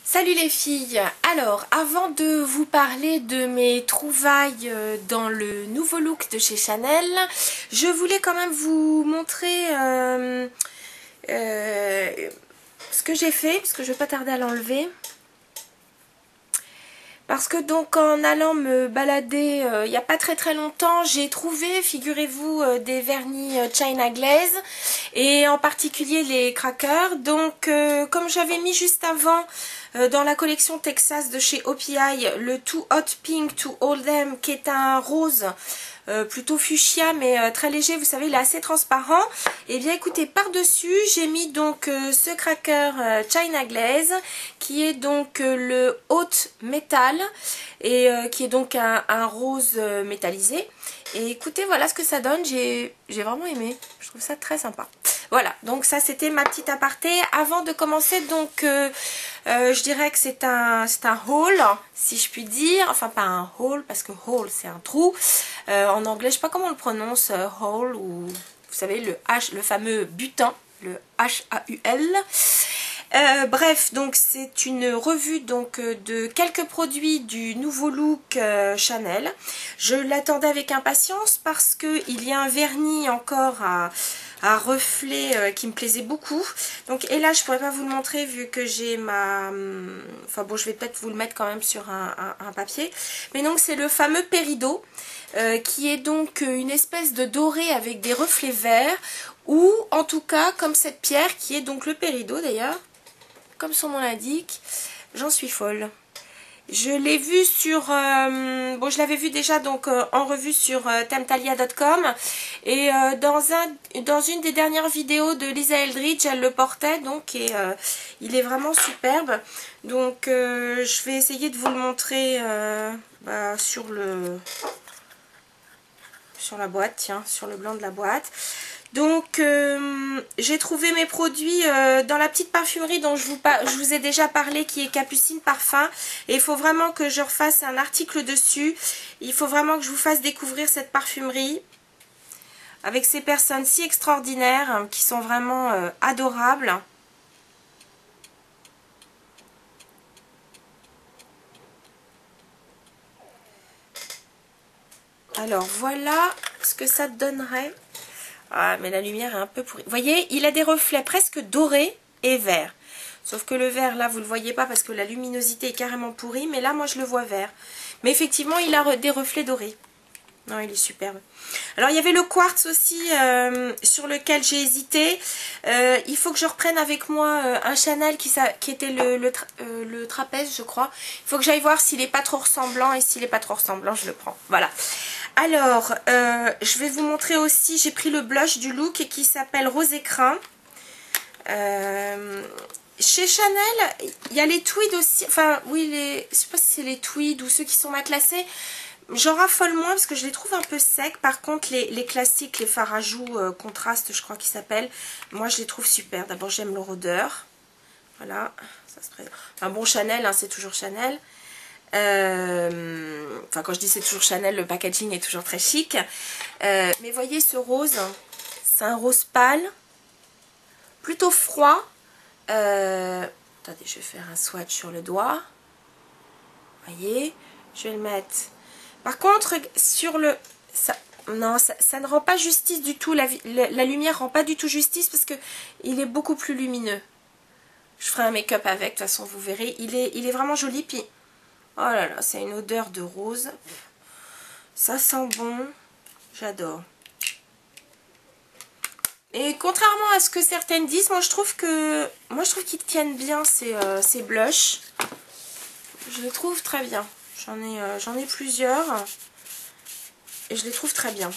Salut les filles. Alors, avant de vous parler de mes trouvailles dans le nouveau look de chez Chanel, je voulais quand même vous montrer ce que j'ai fait, parce que je vais pas tarder à l'enlever. Parce que donc en allant me balader il n'y a pas très longtemps, j'ai trouvé, figurez-vous, des vernis China Glaze et en particulier les crackers. Donc comme j'avais mis juste avant dans la collection Texas de chez OPI le Too Hot Pink to Hold Them qui est un rose plutôt fuchsia mais très léger, vous savez il est assez transparent. Et bien écoutez, par dessus j'ai mis donc ce cracker China Glaze qui est donc le Haute Métal et qui est donc un rose métallisé. Et écoutez, voilà ce que ça donne, j'ai vraiment aimé, je trouve ça très sympa. Voilà, donc ça c'était ma petite aparté. Avant de commencer, donc je dirais que c'est un haul, si je puis dire. Enfin pas un haul, parce que haul c'est un trou. En anglais, je sais pas comment on le prononce, haul, ou vous savez le H, le fameux butin, le H-A-U-L. Bref, donc c'est une revue donc de quelques produits du nouveau look Chanel. Je l'attendais avec impatience parce que il y a un vernis encore à reflet qui me plaisait beaucoup. Donc et là je pourrais pas vous le montrer vu que j'ai ma... Enfin bon, je vais peut-être vous le mettre quand même sur un papier. Mais donc c'est le fameux Peridot qui est donc une espèce de doré avec des reflets verts, ou en tout cas comme cette pierre qui est donc le Peridot d'ailleurs. Comme son nom l'indique, j'en suis folle. Je l'ai vu sur... bon, je l'avais vu déjà donc en revue sur Temptalia.com. Et dans une des dernières vidéos de Lisa Eldridge, elle le portait. Donc, et il est vraiment superbe. Donc, je vais essayer de vous le montrer sur la boîte. Tiens, sur le blanc de la boîte. Donc j'ai trouvé mes produits dans la petite parfumerie dont je vous ai déjà parlé, qui est Capucine Parfum, et il faut vraiment que je refasse un article dessus. Il faut vraiment que je vous fasse découvrir cette parfumerie avec ces personnes si extraordinaires qui sont vraiment adorables. Alors voilà ce que ça donnerait. Ah, mais la lumière est un peu pourrie. Vous voyez, il a des reflets presque dorés et verts. Sauf que le vert, là, vous ne le voyez pas parce que la luminosité est carrément pourrie. Mais là, moi, je le vois vert. Mais effectivement, il a des reflets dorés. Non, il est superbe. Alors, il y avait le quartz aussi sur lequel j'ai hésité. Il faut que je reprenne avec moi un Chanel qui était le trapèze, je crois. Il faut que j'aille voir s'il n'est pas trop ressemblant. Et s'il n'est pas trop ressemblant, je le prends. Voilà. Alors, je vais vous montrer aussi, j'ai pris le blush du look qui s'appelle Rose Écrin. Chez Chanel, il y a les tweeds aussi, enfin oui, je sais pas si c'est les tweeds ou ceux qui sont matelassés. J'en raffole moins parce que je les trouve un peu secs. Par contre, les classiques, les fards à joues contraste, je crois qu'ils s'appellent, moi je les trouve super. D'abord, j'aime leur odeur. Voilà, ça se présente. Un bon Chanel, hein, c'est toujours Chanel. Enfin quand je dis c'est toujours Chanel, le packaging est toujours très chic, mais voyez ce rose, c'est un rose pâle plutôt froid. Attendez, je vais faire un swatch sur le doigt, voyez, je vais le mettre. Par contre sur le non, ça ne rend pas justice du tout, la lumière rend pas du tout justice parce que il est beaucoup plus lumineux. Je ferai un make-up avec, de toute façon vous verrez, il est vraiment joli. Puis oh là là, c'est une odeur de rose. Ça sent bon. J'adore. Et contrairement à ce que certaines disent, moi je trouve qu'ils tiennent bien ces blushs. Je les trouve très bien. J'en ai plusieurs. Et je les trouve très bien.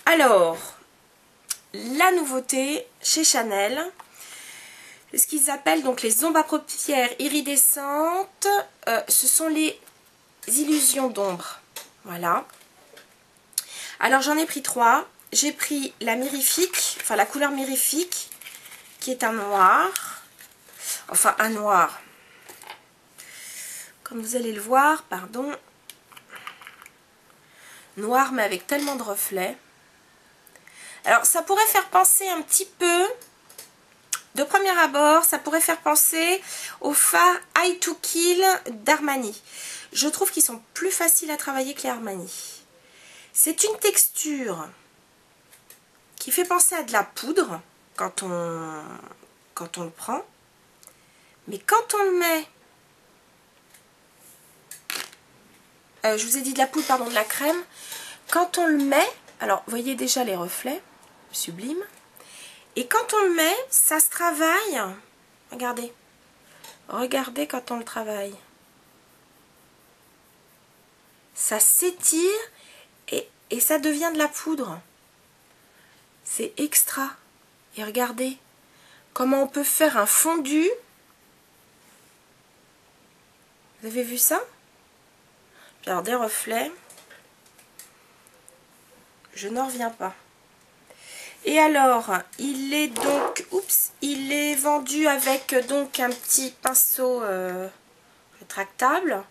Alors, la nouveauté chez Chanel, ce qu'ils appellent donc les ombres à paupières iridescentes, ce sont les illusions d'ombre. Voilà. Alors j'en ai pris 3. J'ai pris la mirifique, enfin la couleur mirifique, qui est un noir. Enfin un noir. Comme vous allez le voir, pardon. Noir mais avec tellement de reflets. Alors ça pourrait faire penser un petit peu de premier abord, ça pourrait faire penser au fard Eye to Kill d'Armani. Je trouve qu'ils sont plus faciles à travailler que les Armani. C'est une texture qui fait penser à de la poudre quand on le prend. Mais quand on le met... je vous ai dit de la poudre, pardon, de la crème. Quand on le met... Alors, vous voyez déjà les reflets. Sublime. Et quand on le met, ça se travaille. Regardez. Regardez quand on le travaille. Ça s'étire et ça devient de la poudre. C'est extra. Et regardez comment on peut faire un fondu. Vous avez vu ça? Puis alors des reflets. Je n'en reviens pas. Et alors, il est donc, il est vendu avec donc un petit pinceau rétractable.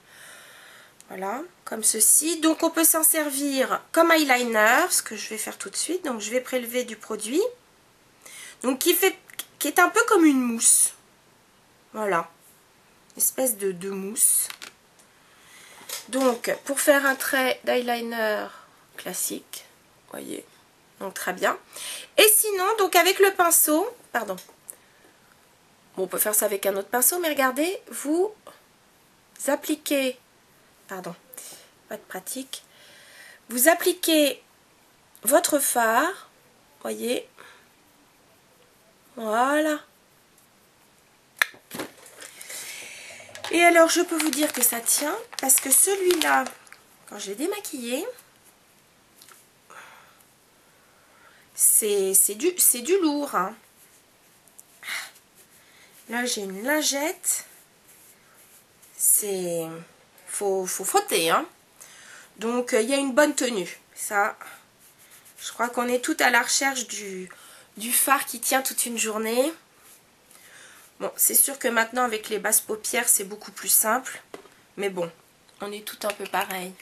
Voilà, comme ceci. Donc on peut s'en servir comme eyeliner, ce que je vais faire tout de suite. Donc je vais prélever du produit. Donc qui est un peu comme une mousse. Voilà, une espèce de mousse. Donc pour faire un trait d'eyeliner classique, voyez. Donc très bien. Et sinon, donc avec le pinceau, pardon. Bon, on peut faire ça avec un autre pinceau, mais regardez, vous appliquez, pardon, pas de pratique. Vous appliquez votre fard, voyez. Voilà. Et alors, je peux vous dire que ça tient, parce que celui-là, quand j'ai démaquillé, c'est du lourd. Hein. Là, j'ai une lingette. Faut frotter. Hein. Donc, il y a une bonne tenue. Ça, je crois qu'on est tout à la recherche du fard qui tient toute une journée. Bon, c'est sûr que maintenant, avec les basses paupières, c'est beaucoup plus simple. Mais bon, on est tout un peu pareil.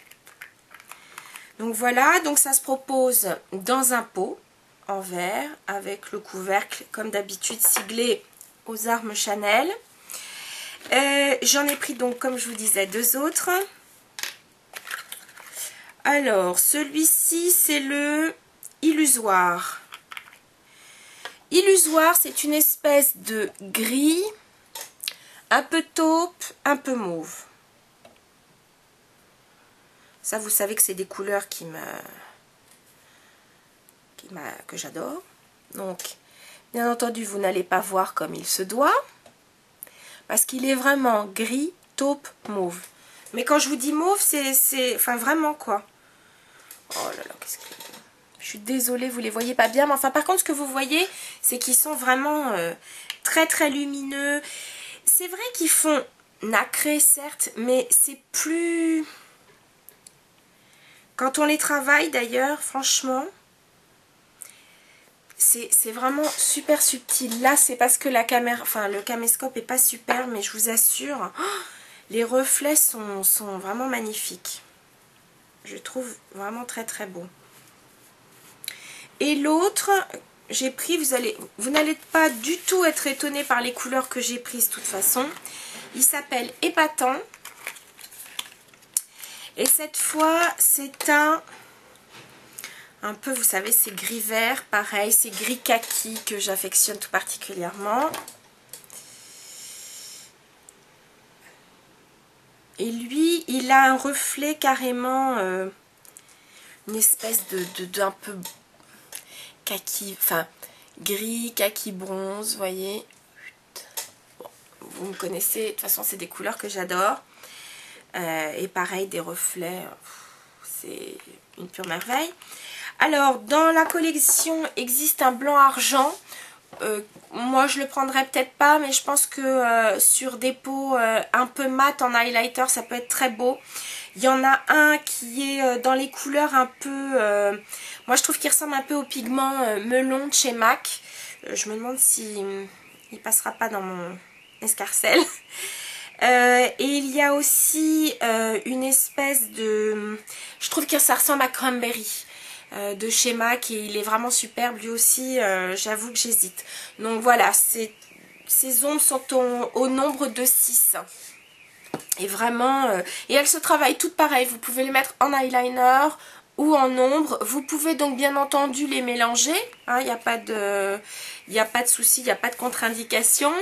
Donc, voilà. Donc, ça se propose dans un pot en verre avec le couvercle comme d'habitude siglé aux armes Chanel. J'en ai pris donc comme je vous disais 2 autres. Alors celui-ci c'est le Illusoire. Illusoire, c'est une espèce de gris un peu taupe, un peu mauve. Ça vous savez que c'est des couleurs que j'adore. Donc, bien entendu, vous n'allez pas voir comme il se doit. Parce qu'il est vraiment gris, taupe, mauve. Mais quand je vous dis mauve, c'est... Enfin, vraiment, quoi. Oh là là, qu'est-ce que... Je suis désolée, vous les voyez pas bien. Mais enfin, par contre, ce que vous voyez, c'est qu'ils sont vraiment très, très lumineux. C'est vrai qu'ils font nacré, certes, mais c'est plus... Quand on les travaille, d'ailleurs, franchement... C'est vraiment super subtil. Là, c'est parce que la caméra, enfin le caméscope est pas super, mais je vous assure, les reflets sont vraiment magnifiques. Je trouve vraiment très très beau. Et l'autre, j'ai pris, vous n'allez pas du tout être étonné par les couleurs que j'ai prises de toute façon. Il s'appelle Épatant. Et cette fois, c'est un peu, vous savez, c'est gris vert, pareil, c'est gris kaki que j'affectionne tout particulièrement. Et lui, il a un reflet carrément, une espèce d'un peu kaki, enfin, gris, kaki bronze, vous voyez. Bon, vous me connaissez, de toute façon, c'est des couleurs que j'adore. Et pareil, des reflets, c'est une pure merveille. Alors, dans la collection, existe un blanc argent. Moi, je le prendrais peut-être pas, mais je pense que sur des peaux un peu mat en highlighter, ça peut être très beau. Il y en a un qui est dans les couleurs un peu... moi, je trouve qu'il ressemble un peu au pigment melon de chez MAC. Je me demande si il passera pas dans mon escarcelle. Et il y a aussi une espèce de... Je trouve que ça ressemble à Cranberry. De chez MAC et il est vraiment superbe lui aussi, j'avoue que j'hésite. Donc voilà, c'est ces ombres sont au nombre de 6. Et vraiment, et elles se travaillent toutes pareilles. Vous pouvez les mettre en eyeliner ou en ombre. Vous pouvez donc bien entendu les mélanger. Il n'y a pas de souci, il n'y a pas de contre-indication.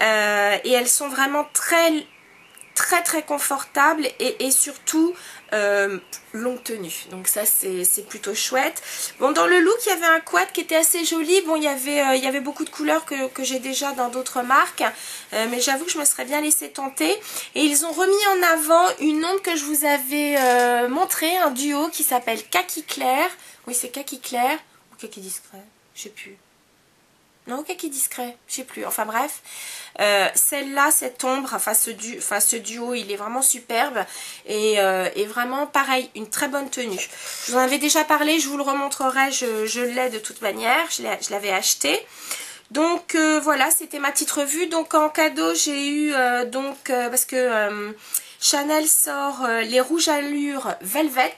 Et elles sont vraiment très confortables et surtout longue tenue. Donc ça c'est plutôt chouette. Bon, dans le look il y avait un quad qui était assez joli. Bon, il y avait beaucoup de couleurs que j'ai déjà dans d'autres marques, mais j'avoue que je me serais bien laissé tenter. Et ils ont remis en avant une ombre que je vous avais montré, un duo qui s'appelle Kaki Clair. Oui, c'est Kaki Clair ou Kaki Discret, je sais plus. Non, Kaki Discret, je sais plus. Enfin bref, celle-là, cette ombre, enfin ce duo, il est vraiment superbe et vraiment pareil, une très bonne tenue. Je vous en avais déjà parlé, je vous le remontrerai, je l'ai de toute manière, je l'avais acheté. Donc voilà, c'était ma petite revue. Donc en cadeau, j'ai eu parce que Chanel sort les rouges allures Velvet.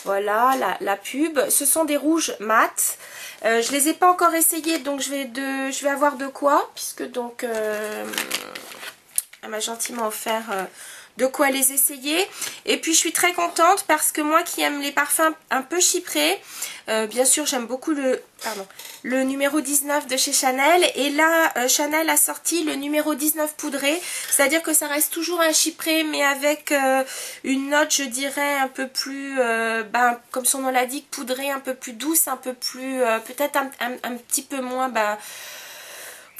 Voilà la pub. Ce sont des rouges mat. Je les ai pas encore essayés, donc je vais avoir de quoi, puisque donc elle m'a gentiment offert de quoi les essayer. Et puis je suis très contente parce que moi qui aime les parfums un peu chyprés, bien sûr j'aime beaucoup le numéro 19 de chez Chanel. Et là Chanel a sorti le numéro 19 poudré, c'est-à-dire que ça reste toujours un chypré mais avec une note, je dirais, un peu plus, comme son nom l'indique, poudré, un peu plus douce, un peu plus, peut-être un petit peu moins...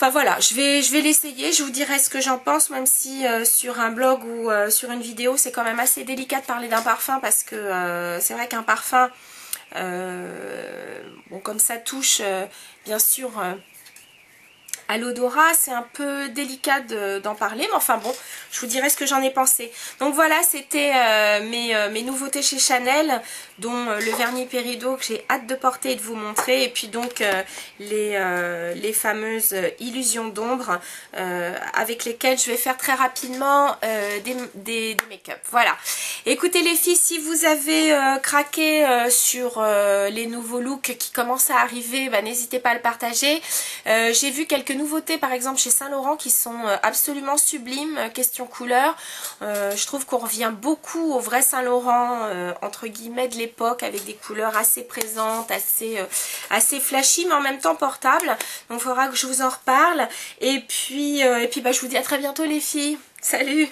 Enfin voilà, je vais l'essayer, je vous dirai ce que j'en pense, même si sur un blog ou sur une vidéo, c'est quand même assez délicat de parler d'un parfum parce que c'est vrai qu'un parfum, bon, comme ça touche bien sûr à l'odorat, c'est un peu délicat d'en parler, mais enfin bon, je vous dirai ce que j'en ai pensé. Donc voilà, c'était mes nouveautés chez Chanel, dont le vernis Peridot que j'ai hâte de porter et de vous montrer, et puis donc les fameuses illusions d'ombre avec lesquelles je vais faire très rapidement des make-up. Voilà. Écoutez les filles, si vous avez craqué sur les nouveaux looks qui commencent à arriver, n'hésitez pas à le partager. J'ai vu quelques nouveautés par exemple chez Saint Laurent qui sont absolument sublimes, question couleur. Je trouve qu'on revient beaucoup au vrai Saint Laurent entre guillemets de l'époque, avec des couleurs assez présentes, assez flashy mais en même temps portables. Donc il faudra que je vous en reparle. Et puis je vous dis à très bientôt les filles. Salut!